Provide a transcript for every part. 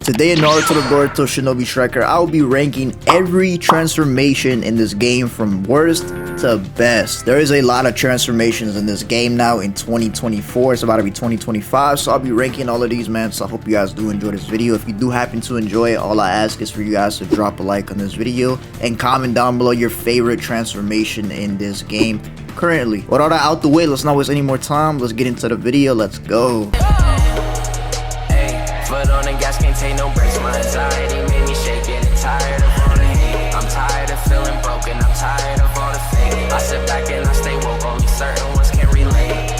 Today in Naruto the Boruto Shinobi Striker, I will be ranking every transformation in this game from worst to best. There is a lot of transformations in this game now in 2024. It's about to be 2025, so I'll be ranking all of these, man. So I hope you guys do enjoy this video. If you do happen to enjoy it, all I ask is for you guys to drop a like on this video and comment down below your favorite transformation in this game currently. With all that out the way, let's not waste any more time. Let's get into the video. Let's go. Foot on the gas, can't take no breaks. My anxiety made me shake, getting tired of all the hate. I'm tired of feeling broken, I'm tired of all the fake. I sit back and I stay woke, only certain ones can relate.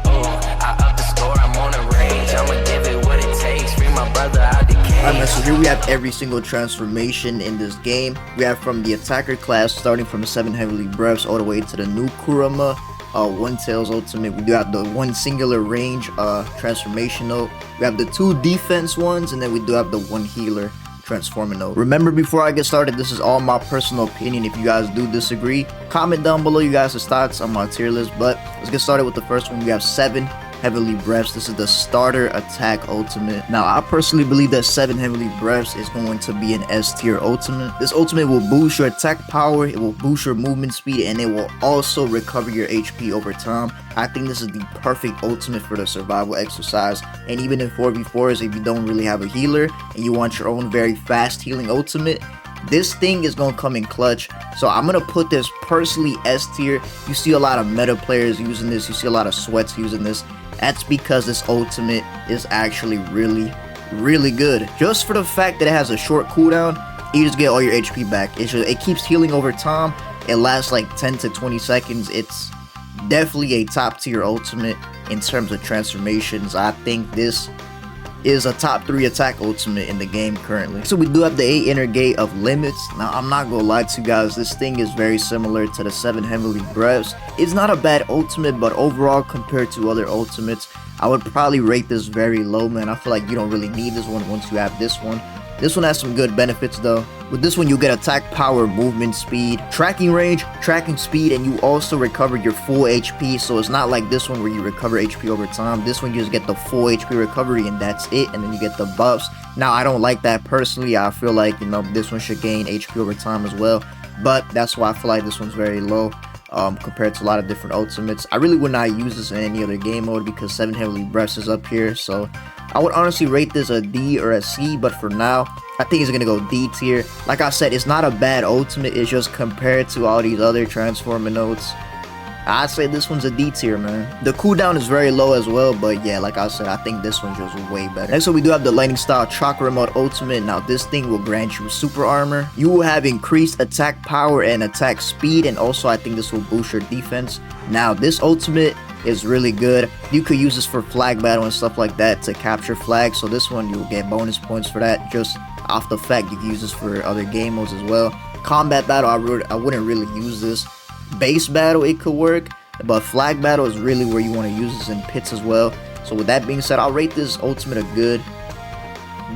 Oh, I up the score, I'm on a rage. I'ma give it what it takes, free my brother out the cage. Alright, so here we have every single transformation in this game. We have from the attacker class, starting from 7 heavily breaths all the way to the new Kurama. One Tails ultimate. We do have the one singular range transformational. We have the 2 defense ones, and then we do have the 1 healer transformational. Remember, before I get started, this is all my personal opinion. If you guys do disagree, comment down below you guys' thoughts on my tier list. But let's get started with the first one. We have 7 heavily breaths. This is the starter attack ultimate. Now, I personally believe that 7 heavily breaths is going to be an S tier ultimate. This ultimate will boost your attack power, it will boost your movement speed, and it will also recover your HP over time. I think this is the perfect ultimate for the survival exercise, and even in 4v4s, if you don't really have a healer and you want your own very fast healing ultimate, this thing is going to come in clutch. So I'm going to put this personally S tier. You see a lot of meta players using this, you see a lot of sweats using this. That's because this ultimate is actually really good. Just for the fact that it has a short cooldown, you just get all your HP back. It keeps healing over time. It lasts like 10 to 20 seconds. It's definitely a top tier ultimate in terms of transformations. I think this is a top 3 attack ultimate in the game currently. So we do have the 8 inner gate of limits. Now, I'm not gonna lie to you guys, this thing is very similar to the 7 heavily breaths. It's not a bad ultimate, but overall compared to other ultimates, I would probably rate this very low, man. I feel like you don't really need this one once you have this one. This one has some good benefits though. With this one, you get attack power, movement speed, tracking range, tracking speed, and you also recover your full HP. So it's not like this one where you recover HP over time. This one you just get the full HP recovery and that's it, and then you get the buffs. Now, I don't like that personally. I feel like, you know, this one should gain HP over time as well, but that's why I feel like this one's very low compared to a lot of different ultimates. I really would not use this in any other game mode because 7 heavily breaths is up here, so I would honestly rate this a D or a C, but for now, I think it's gonna go D tier. Like I said, it's not a bad ultimate, it's just compared to all these other transforming notes, I'd say this one's a D tier, man. The cooldown is very low as well, but yeah, like I said, I think this one's just way better. Next up, we do have the lightning style chakra mode ultimate. Now, this thing will grant you super armor. You will have increased attack power and attack speed, and also I think this will boost your defense. Now, this ultimate is really good. You could use this for flag battle and stuff like that to capture flags, so this one you'll get bonus points for that just off the fact you can use this for other game modes as well. Combat battle, I wouldn't really use this. Base battle, it could work, but flag battle is really where you want to use this in pits as well. So with that being said, I'll rate this ultimate a good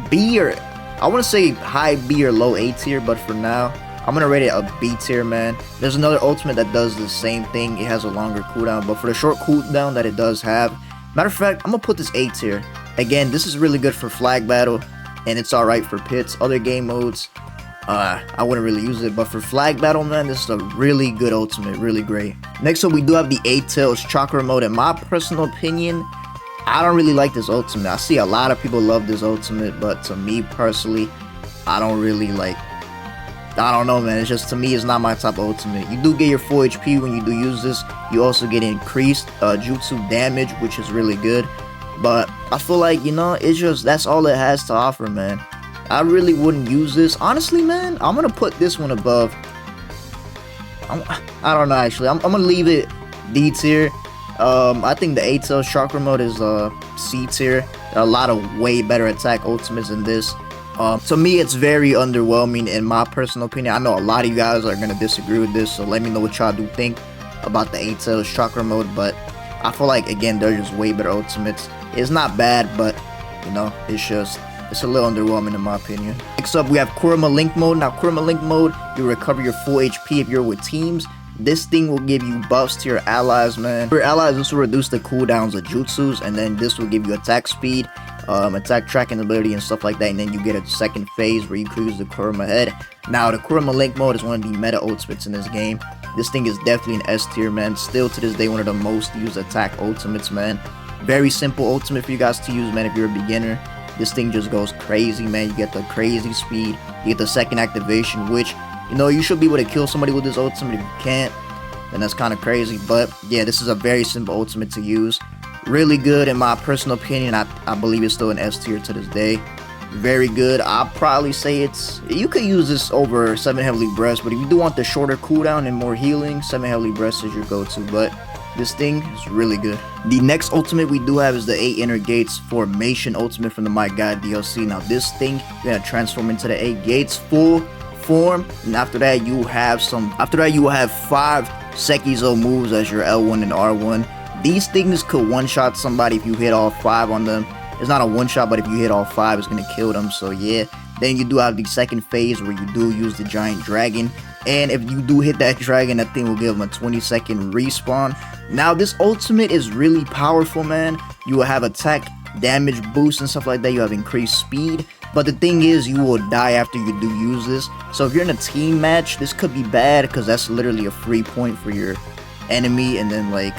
B, or I want to say high B or low A tier, but for now I'm gonna rate it a B tier, man. There's another ultimate that does the same thing. It has a longer cooldown, but for the short cooldown that it does have, matter of fact, I'm gonna put this A tier. Again, this is really good for flag battle, and it's alright for pits. Other game modes, I wouldn't really use it, but for flag battle, man, this is a really good ultimate, really great. Next up, we do have the 8 Tails chakra mode. In my personal opinion, I don't really like this ultimate. I see a lot of people love this ultimate, but to me personally, I don't really like. I don't know, man. It's just, to me, it's not my type of ultimate. You do get your full HP when you do use this. You also get increased jutsu damage, which is really good. But I feel like, you know, it's just, that's all it has to offer, man. I really wouldn't use this. Honestly, man, I'm going to put this one above. I don't know, actually. I'm going to leave it D tier. I think the 8 Tails chakra mode is C tier. There are a lot of way better attack ultimates than this. To me, it's very underwhelming in my personal opinion. I know a lot of you guys are going to disagree with this, so let me know what y'all do think about the 8 Tails chakra mode. But I feel like, again, they're just way better ultimates. It's not bad, but, you know, it's a little underwhelming in my opinion. Next up, we have Kurama Link mode. Now, Kurama Link mode, you recover your full HP if you're with teams. This thing will give you buffs to your allies, man. For your allies, this will reduce the cooldowns of jutsus, and then this will give you attack speed, attack tracking ability and stuff like that, and then you get a second phase where you could use the Kurama head. Now, the Kurama Link mode is one of the meta ultimates in this game. This thing is definitely an S tier, man. Still to this day, one of the most used attack ultimates, man. Very simple ultimate for you guys to use, man, if you're a beginner. This thing just goes crazy, man. You get the crazy speed, you get the second activation, which, you know, you should be able to kill somebody with this ultimate. If you can't, then that's kind of crazy. But yeah, this is a very simple ultimate to use. Really good in my personal opinion. I believe it's still an S tier to this day. Very good. I'll probably say you could use this over 7 Heavenly Breaths, but if you do want the shorter cooldown and more healing, 7 Heavenly Breaths is your go-to. But this thing is really good. The next ultimate we do have is the 8 Inner Gates Formation ultimate from the My God DLC. Now this thing, you're gonna transform into the 8 gates full form, and after that you will have 5 Sekizo moves as your L1 and R1. These things could one-shot somebody if you hit all 5 on them. It's not a one-shot, but if you hit all 5, it's gonna kill them. So yeah, then you do have the second phase where you do use the giant dragon, and if you do hit that dragon, that thing will give them a 20-second respawn. Now this ultimate is really powerful, man. You will have attack damage boost and stuff like that. You have increased speed, but the thing is, you will die after you do use this. So if you're in a team match, this could be bad because that's literally a free point for your enemy, and then like,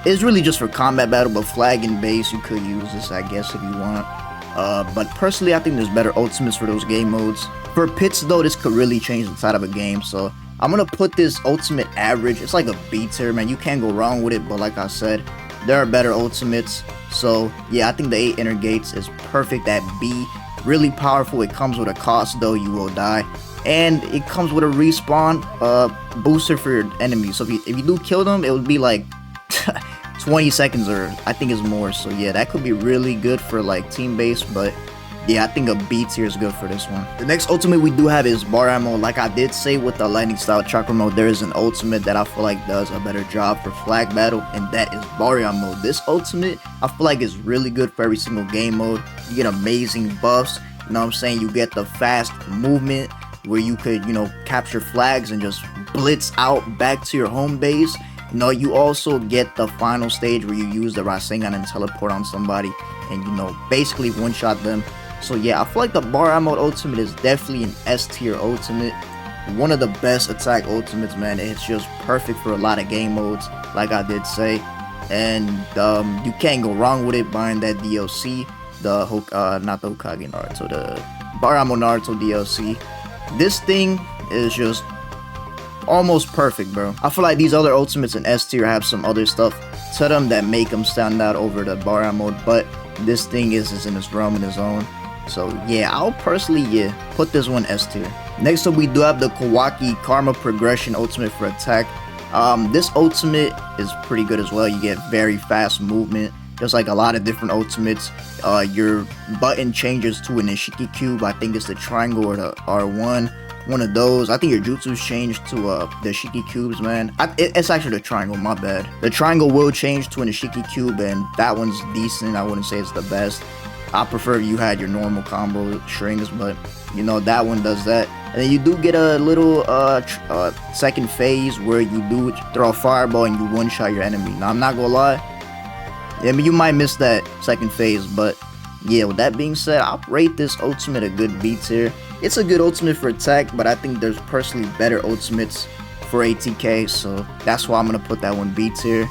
it's really just for combat battle, but flag and base, you could use this, I guess, if you want. But personally, I think there's better ultimates for those game modes. For pits, though, this could really change the side of a game, so I'm gonna put this ultimate average. It's like a B tier, man. You can't go wrong with it, but like I said, there are better ultimates. So yeah, I think the 8 Inner Gates is perfect at B. Really powerful. It comes with a cost, though. You will die. And it comes with a respawn booster for your enemies. So if you do kill them, it would be like 20 seconds, or I think it's more. So yeah, that could be really good for like team base, but yeah, I think a B tier is good for this one. The next ultimate we do have is bar ammo. Like I did say with the lightning style chakra mode, there is an ultimate that I feel like does a better job for flag battle, and that is bar ammo. This ultimate I feel like is really good for every single game mode. You get amazing buffs, you know what I'm saying? You get the fast movement where you could, you know, capture flags and just blitz out back to your home base. You know, you also get the final stage where you use the Rasengan and teleport on somebody and, you know, basically one-shot them. So yeah, I feel like the bar ammo ultimate is definitely an S tier ultimate. One of the best attack ultimates, man. It's just perfect for a lot of game modes, like I did say. And you can't go wrong with it buying that DLC, not the Hokage Naruto, the bar ammo Naruto DLC. This thing is just almost perfect, bro. I feel like these other ultimates in S tier have some other stuff to them that make them stand out over the bar ammo, but this thing is in its realm in its own. So yeah, I'll personally put this one S tier. Next up, we do have the Kawaki Karma Progression ultimate for attack. This ultimate is pretty good as well. You get very fast movement, just like a lot of different ultimates. Your button changes to an Ishiki cube. I think it's the triangle or the R1. One of those. I think your jutsus changed to the Ishiki cubes, man. It's actually the triangle, my bad. The triangle will change to an Ishiki cube, and that one's decent. I wouldn't say it's the best. I prefer you had your normal combo strings, but you know, that one does that. And then you do get a little second phase where you do throw a fireball and you one-shot your enemy. Now, I'm not gonna lie, I mean, you might miss that second phase, but yeah, with that being said, I'll rate this ultimate a good B tier. It's a good ultimate for attack, but I think there's personally better ultimates for ATK, so that's why I'm gonna put that one B tier.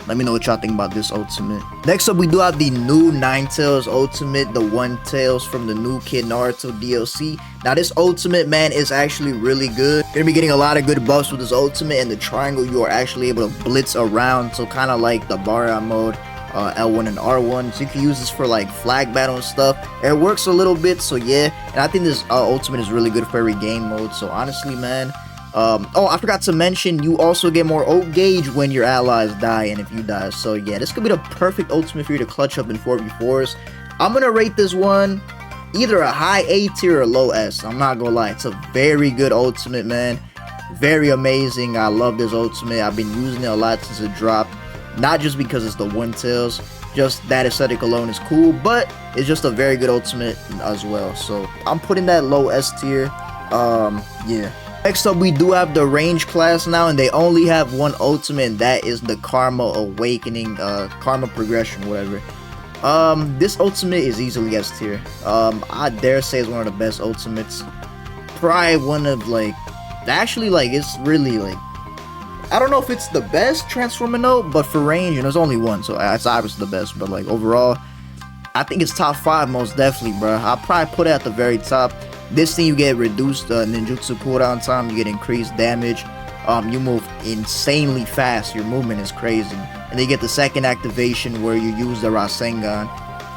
Let me know what y'all think about this ultimate. Next up, we do have the new Ninetales ultimate, the One Tails from the new Kid Naruto DLC. Now, this ultimate, man, is actually really good. You're gonna be getting a lot of good buffs with this ultimate, and the triangle, you are actually able to blitz around, so kind of like the Barra mode, L1 and R1. So you can use this for like flag battle and stuff. It works a little bit, so yeah. And I think this ultimate is really good for every game mode. So honestly, man. Oh, I forgot to mention, you also get more ult gauge when your allies die and if you die. So yeah, this could be the perfect ultimate for you to clutch up in 4v4s. I'm gonna rate this one either a high A tier or low S. I'm not gonna lie, it's a very good ultimate, man. Very amazing. I love this ultimate. I've been using it a lot since it dropped. Not just because it's the One Tails, just that aesthetic alone is cool, but it's just a very good ultimate as well. So I'm putting that low S tier. Yeah. Next up, we do have the range class now, and they only have one ultimate, and that is the Karma Awakening, Karma Progression, whatever. This ultimate is easily S tier. I dare say it's one of the best ultimates. Probably one of, like, actually, like, it's really, like, I don't know if it's the best transforming note, but for range, and there's only one, so it's obviously the best, but, like, overall, I think it's top 5 most definitely, bro. I'll probably put it at the very top. This thing, you get reduced ninjutsu cooldown time, you get increased damage, you move insanely fast, your movement is crazy. And then you get the second activation where you use the Rasengan,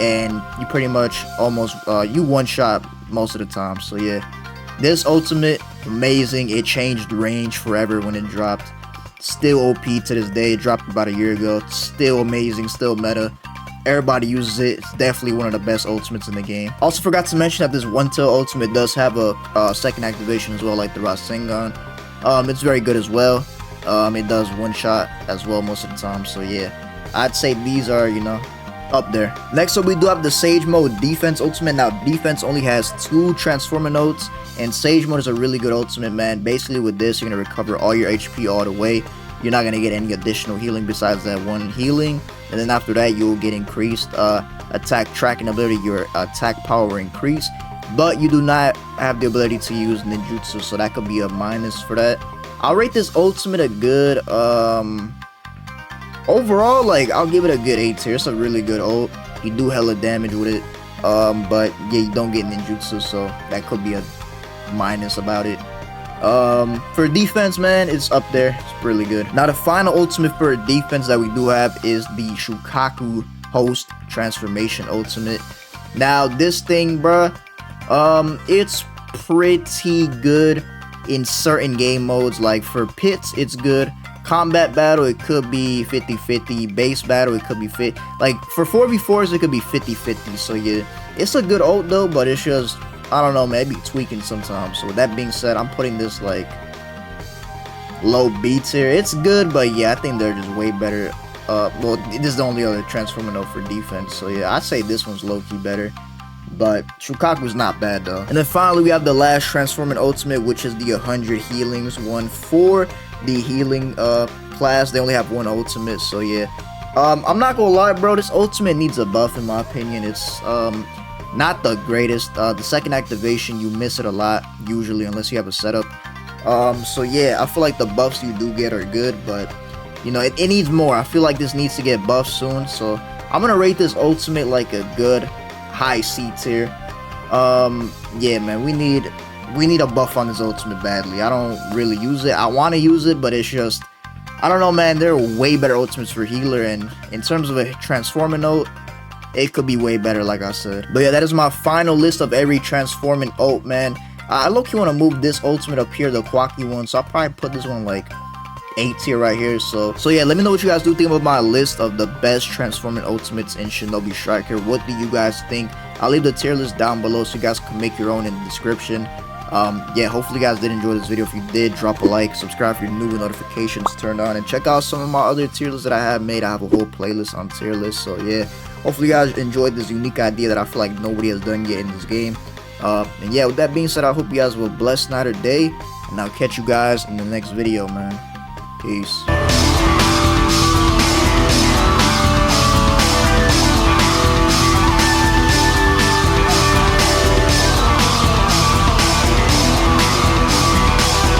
and you pretty much almost, you one-shot most of the time, so yeah. This ultimate, amazing, it changed range forever when it dropped. Still OP to this day, it dropped about a year ago, still amazing, still meta. Everybody uses it. It's definitely one of the best ultimates in the game. Also forgot to mention that this one tail ultimate does have a second activation as well, like the Rasengan. It's very good as well. It does one shot as well most of the time. So yeah, I'd say these are, you know, up there. Next up, we do have the Sage Mode Defense Ultimate. Now, Defense only has 2 Transformer notes, and Sage Mode is a really good ultimate, man. Basically, with this, you're gonna recover all your HP all the way. You're not gonna get any additional healing besides that one healing, and then after that you'll get increased attack tracking ability. Your attack power will increase, but you do not have the ability to use ninjutsu, so that could be a minus for that. I'll rate this ultimate a good overall, like, I'll give it a good A tier. It's a really good ult. You do hella damage with it, but yeah, you don't get ninjutsu, so that could be a minus about it. For defense, man, it's up there. It's really good. Now, the final ultimate for defense that we do have is the Shukaku Host Transformation Ultimate. Now, this thing, bruh, it's pretty good in certain game modes. Like, for pits, it's good. Combat battle, it could be 50-50. Base battle, it could be like, for 4v4s, it could be 50-50. So, yeah, it's a good ult, though, but it's just, I don't know, maybe tweaking sometimes. So with that being said, I'm putting this like low B tier. It's good, but yeah, I think they're just way better. Well, this is the only other transformer note for defense. So yeah, I'd say this one's low-key better. But Shukaku's not bad though. And then finally, we have the last transforming ultimate, which is the 100 healings one for the healing class. They only have one ultimate, so yeah. I'm not gonna lie, bro. This ultimate needs a buff in my opinion. It's not the greatest. The second activation, you miss it a lot usually unless you have a setup. So yeah, I feel like the buffs you do get are good, but you know, it needs more. I feel like this needs to get buffed soon, so I'm gonna rate this ultimate like a good high C tier. Yeah, man, we need a buff on this ultimate badly. I don't really use it. I want to use it, but it's just, I don't know, man. There are way better ultimates for healer, and in terms of a transformer note, it could be way better, like I said. But yeah, that is my final list of every transforming ult, man. I low-key want to move this ultimate up here, the Kawaki one, so I'll probably put this one like A tier right here. So yeah, let me know what you guys do think about my list of the best transforming ultimates in Shinobi Striker. What do you guys think? I'll leave the tier list down below so you guys can make your own in the description. Yeah, hopefully you guys did enjoy this video. If you did, drop a like, subscribe if you're new with notifications turned on, and check out some of my other tier lists that I have made. I have a whole playlist on tier lists. So yeah, hopefully you guys enjoyed this unique idea that I feel like nobody has done yet in this game. And yeah, with that being said, I hope you guys have a blessed night or day, and I'll catch you guys in the next video, man. Peace.